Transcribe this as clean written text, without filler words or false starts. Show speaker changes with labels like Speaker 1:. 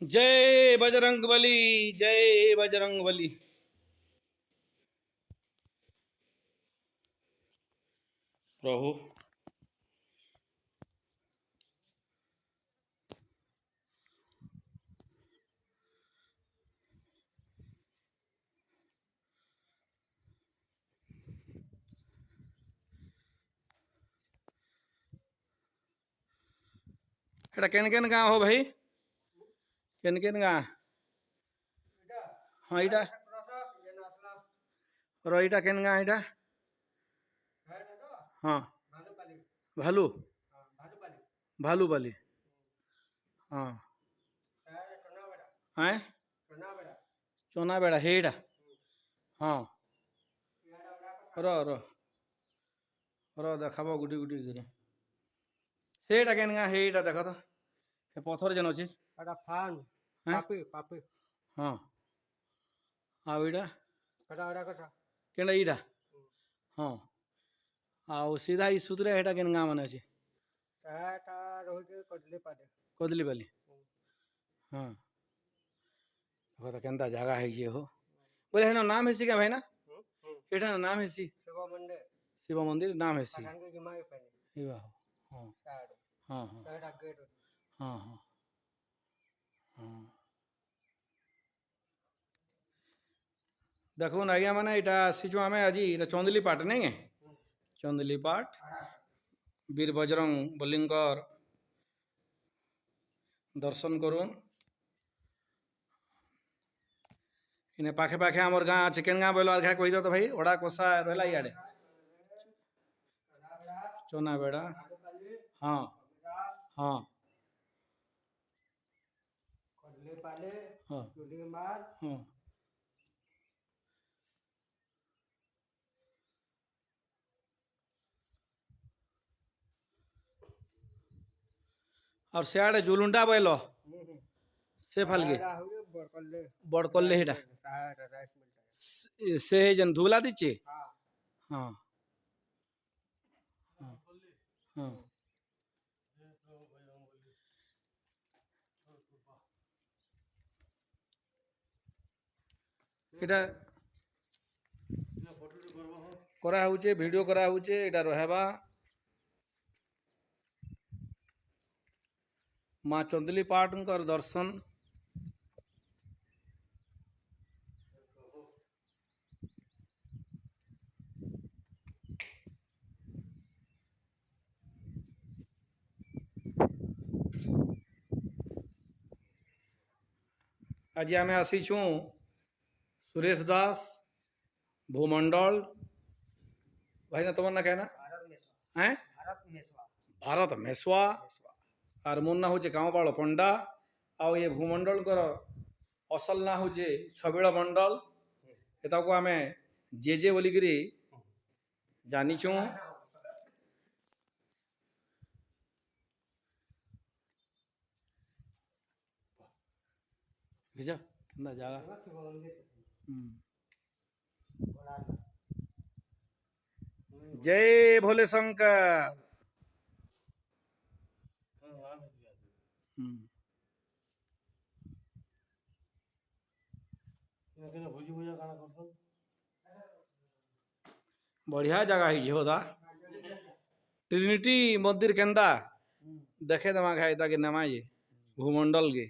Speaker 1: जय बजरंग बली, जय बजरंग बली। प्रभु एटा केन केन गाँव हो भाई? केन केन गाँ? हाँ इटा और इटा केन गाँ इटा? हाँ भालू भालूपाली। हाँ हैं चोना बेड़ा हेड़ा। हाँ रो रो रो देखाब गुटी गुटी कर सेटा केन गाँ हेटा देख तो हे पथर जेन अच्छे
Speaker 2: फान पापी पापी
Speaker 1: हाँ आउ इटा
Speaker 2: कटा कटा
Speaker 1: केनटा इटा हाँ आउ सीधा ई सुतरे हेटा केन गाँ माने अच्छे
Speaker 2: साटा रोज कदली पादे
Speaker 1: कदलीपाली। हाँ देखो तो केनता जगह है ये हो बोले है ना नाम है सी क्या भाई ना एटा नाम है सी
Speaker 2: शिव मंदिर
Speaker 1: शिव मंदिर नाम है सी
Speaker 2: पठान के जिमाई पहने
Speaker 1: ये वाह हाँ
Speaker 2: साड
Speaker 1: हाँ हाँ
Speaker 2: साडा गेट
Speaker 1: हाँ हाँ हाँ देखो ना आज्ञा मैंने इटा सिचु आमे আজি इटा चंदली पाट नहीं है चंदली पाट वीर बजरंग बलिंगर दर्शन करूँ इन्हें पाखे पाखे आमर गाँ चिकेन गाँ बोलो अर्घा कही दो तो भाई ओड़ा कोसा रहला इाड़े चोना बेड़ा हाँ हाँ
Speaker 2: कदली पाले
Speaker 1: हाँ
Speaker 2: चुली मार
Speaker 1: हाँ और सियाड़े जुलुंडा बोलो से फल गे
Speaker 2: हुए बरकल्ले
Speaker 1: बड़कल्ले हेटा
Speaker 2: साड राइस मिलता है
Speaker 1: से जन धुला दीचे
Speaker 2: हां
Speaker 1: हाँ हाँ हाँ এটা করা হচ্ছে ভিডিও করা হচ্ছে এটা রহেবা মা চন্দলি পাটଙ୍କର দর্শন आज आम आसीचु सुरेश दास भूमंडल भाई ना तुम्हार ना कहना
Speaker 2: भारत मेसवा
Speaker 1: हैं
Speaker 2: भारत मेसवा
Speaker 1: भारत मेसवा और मोर ना हूँ गाँवपाड़ पंडा आउ ये भूमंडल कर असल ना हूँ छबिल मंडल एटा को आम जे बोलिकी जानीचु बुझा केंदा जागा
Speaker 2: शिव मंदिर
Speaker 1: जय भोले शंकर बढ़िया जगह है होदा ट्रिनिटी मंदिर केंदा देखे दमा घाय ताकि नमाज भूमंडल गे